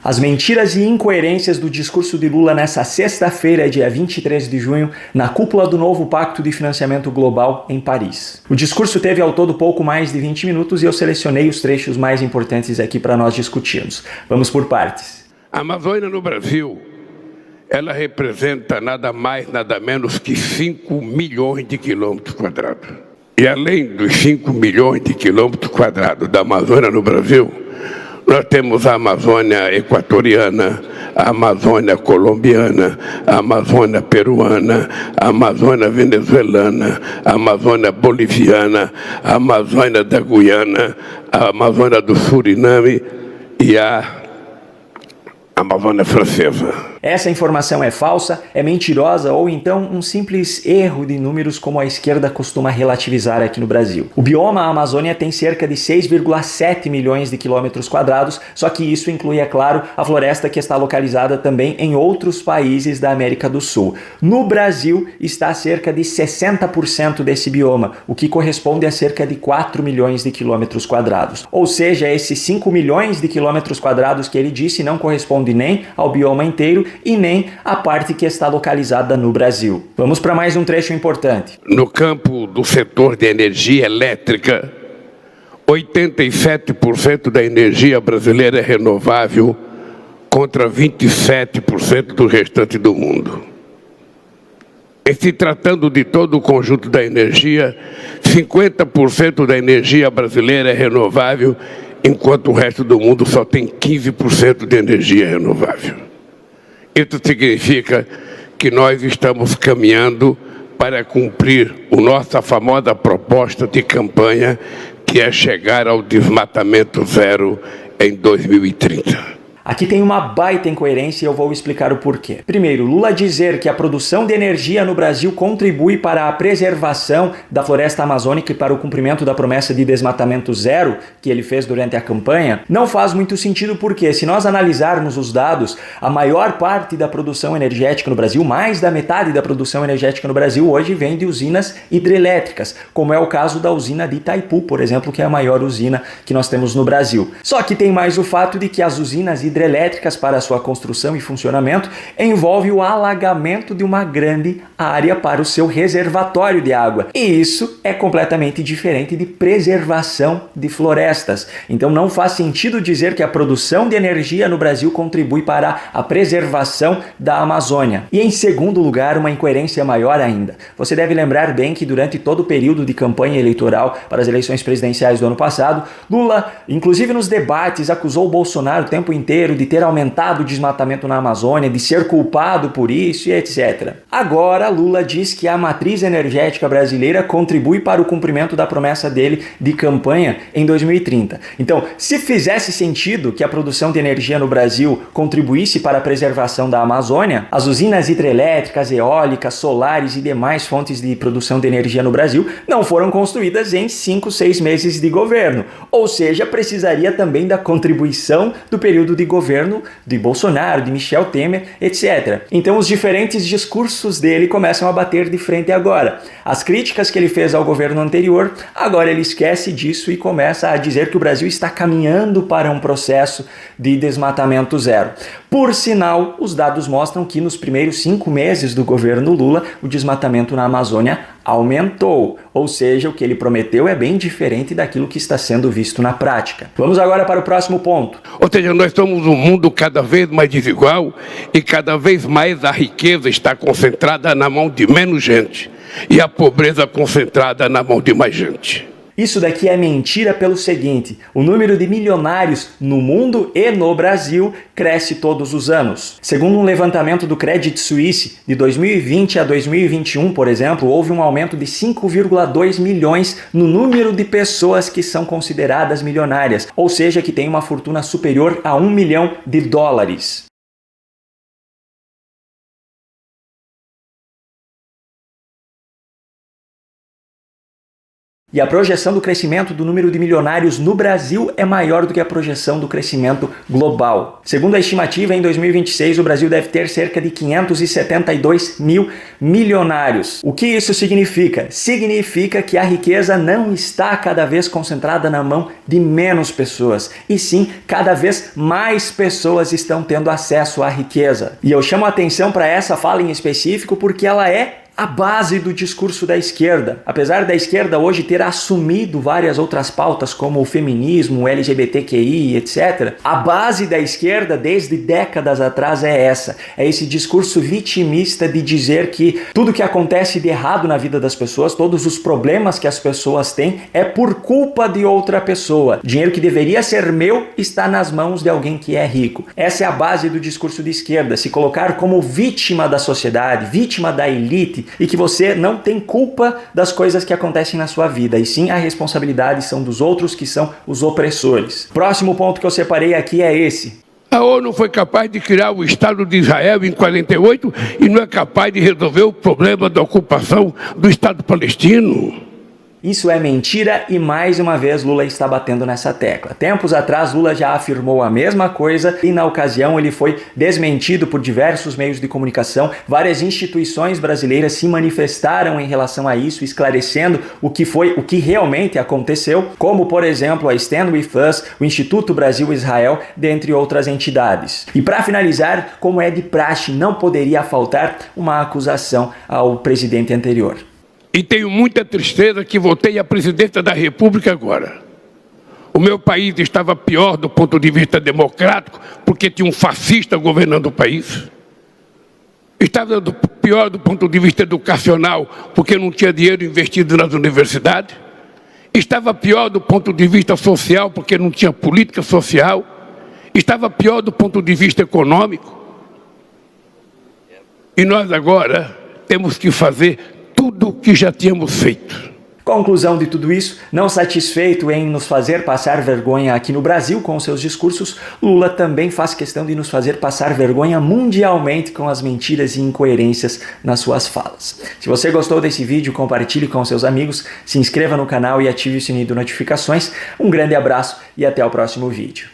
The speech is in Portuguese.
As mentiras e incoerências do discurso de Lula nessa sexta-feira, dia 23 de junho, na cúpula do novo Pacto de Financiamento Global em Paris. O discurso teve ao todo pouco mais de 20 minutos e eu selecionei os trechos mais importantes aqui para nós discutirmos. Vamos por partes. A Amazônia no Brasil, ela representa nada mais, nada menos que 5 milhões de quilômetros quadrados. E além dos 5 milhões de quilômetros quadrados da Amazônia no Brasil, nós temos a Amazônia equatoriana, a Amazônia colombiana, a Amazônia peruana, a Amazônia venezuelana, a Amazônia boliviana, a Amazônia da Guiana, a Amazônia do Suriname e a Amazônia francesa. Essa informação é falsa, é mentirosa ou então um simples erro de números como a esquerda costuma relativizar aqui no Brasil. O bioma Amazônia tem cerca de 6,7 milhões de quilômetros quadrados, só que isso inclui, é claro, a floresta que está localizada também em outros países da América do Sul. No Brasil está cerca de 60% desse bioma, o que corresponde a cerca de 4 milhões de quilômetros quadrados. Ou seja, esses 5 milhões de quilômetros quadrados que ele disse não corresponde nem ao bioma inteiro e nem à parte que está localizada no Brasil. Vamos para mais um trecho importante. No campo do setor de energia elétrica, 87% da energia brasileira é renovável contra 27% do restante do mundo. E se tratando de todo o conjunto da energia, 50% da energia brasileira é renovável, enquanto o resto do mundo só tem 15% de energia renovável. Isso significa que nós estamos caminhando para cumprir a nossa famosa proposta de campanha, que é chegar ao desmatamento zero em 2030. Aqui tem uma baita incoerência e eu vou explicar o porquê. Primeiro, Lula dizer que a produção de energia no Brasil contribui para a preservação da floresta amazônica e para o cumprimento da promessa de desmatamento zero que ele fez durante a campanha, não faz muito sentido porque, se nós analisarmos os dados, a maior parte da produção energética no Brasil, mais da metade da produção energética no Brasil hoje vem de usinas hidrelétricas, como é o caso da usina de Itaipu, por exemplo, que é a maior usina que nós temos no Brasil. Só que tem mais o fato de que as usinas hidrelétricas para sua construção e funcionamento envolve o alagamento de uma grande área para o seu reservatório de água. E isso é completamente diferente de preservação de florestas. Então não faz sentido dizer que a produção de energia no Brasil contribui para a preservação da Amazônia. E em segundo lugar, uma incoerência maior ainda. Você deve lembrar bem que durante todo o período de campanha eleitoral para as eleições presidenciais do ano passado, Lula, inclusive nos debates, acusou o Bolsonaro o tempo inteiro de ter aumentado o desmatamento na Amazônia, de ser culpado por isso e etc. Agora, Lula diz que a matriz energética brasileira contribui para o cumprimento da promessa dele de campanha em 2030. Então, se fizesse sentido que a produção de energia no Brasil contribuísse para a preservação da Amazônia, as usinas hidrelétricas, eólicas, solares e demais fontes de produção de energia no Brasil não foram construídas em 5, 6 meses de governo. Ou seja, precisaria também da contribuição do período de governo de Bolsonaro, de Michel Temer, etc. Então os diferentes discursos dele começam a bater de frente agora. As críticas que ele fez ao governo anterior, agora ele esquece disso e começa a dizer que o Brasil está caminhando para um processo de desmatamento zero. Por sinal, os dados mostram que nos primeiros 5 meses do governo Lula, o desmatamento na Amazônia aumentou, ou seja, o que ele prometeu é bem diferente daquilo que está sendo visto na prática. Vamos agora para o próximo ponto. Ou seja, nós estamos num mundo cada vez mais desigual e cada vez mais a riqueza está concentrada na mão de menos gente e a pobreza concentrada na mão de mais gente. Isso daqui é mentira pelo seguinte: o número de milionários no mundo e no Brasil cresce todos os anos. Segundo um levantamento do Credit Suisse, de 2020 a 2021, por exemplo, houve um aumento de 5,2 milhões no número de pessoas que são consideradas milionárias, ou seja, que têm uma fortuna superior a 1 milhão de dólares. E a projeção do crescimento do número de milionários no Brasil é maior do que a projeção do crescimento global. Segundo a estimativa, em 2026 o Brasil deve ter cerca de 572 mil milionários. O que isso significa? Significa que a riqueza não está cada vez concentrada na mão de menos pessoas, e sim cada vez mais pessoas estão tendo acesso à riqueza. E eu chamo a atenção para essa fala em específico porque ela é a base do discurso da esquerda. Apesar da esquerda hoje ter assumido várias outras pautas como o feminismo, o LGBTQI, etc., a base da esquerda desde décadas atrás é essa. É esse discurso vitimista de dizer que tudo que acontece de errado na vida das pessoas, todos os problemas que as pessoas têm, é por culpa de outra pessoa. Dinheiro que deveria ser meu está nas mãos de alguém que é rico. Essa é a base do discurso de esquerda, se colocar como vítima da sociedade, vítima da elite, e que você não tem culpa das coisas que acontecem na sua vida, e sim a responsabilidade são dos outros, que são os opressores. Próximo ponto que eu separei aqui é esse. A ONU foi capaz de criar o Estado de Israel em 48 e não é capaz de resolver o problema da ocupação do Estado palestino. Isso é mentira e mais uma vez Lula está batendo nessa tecla. Tempos atrás Lula já afirmou a mesma coisa e na ocasião ele foi desmentido por diversos meios de comunicação. Várias instituições brasileiras se manifestaram em relação a isso, esclarecendo o que realmente aconteceu, como por exemplo a Stand With Us, o Instituto Brasil-Israel, dentre outras entidades. E para finalizar, como é de praxe, não poderia faltar uma acusação ao presidente anterior. E tenho muita tristeza que voltei à presidência da República agora. O meu país estava pior do ponto de vista democrático, porque tinha um fascista governando o país. Estava pior do ponto de vista educacional, porque não tinha dinheiro investido nas universidades. Estava pior do ponto de vista social, porque não tinha política social. Estava pior do ponto de vista econômico. E nós agora temos que fazer tudo o que já tínhamos feito. Conclusão de tudo isso, não satisfeito em nos fazer passar vergonha aqui no Brasil com seus discursos, Lula também faz questão de nos fazer passar vergonha mundialmente com as mentiras e incoerências nas suas falas. Se você gostou desse vídeo, compartilhe com seus amigos, se inscreva no canal e ative o sininho de notificações. Um grande abraço e até o próximo vídeo.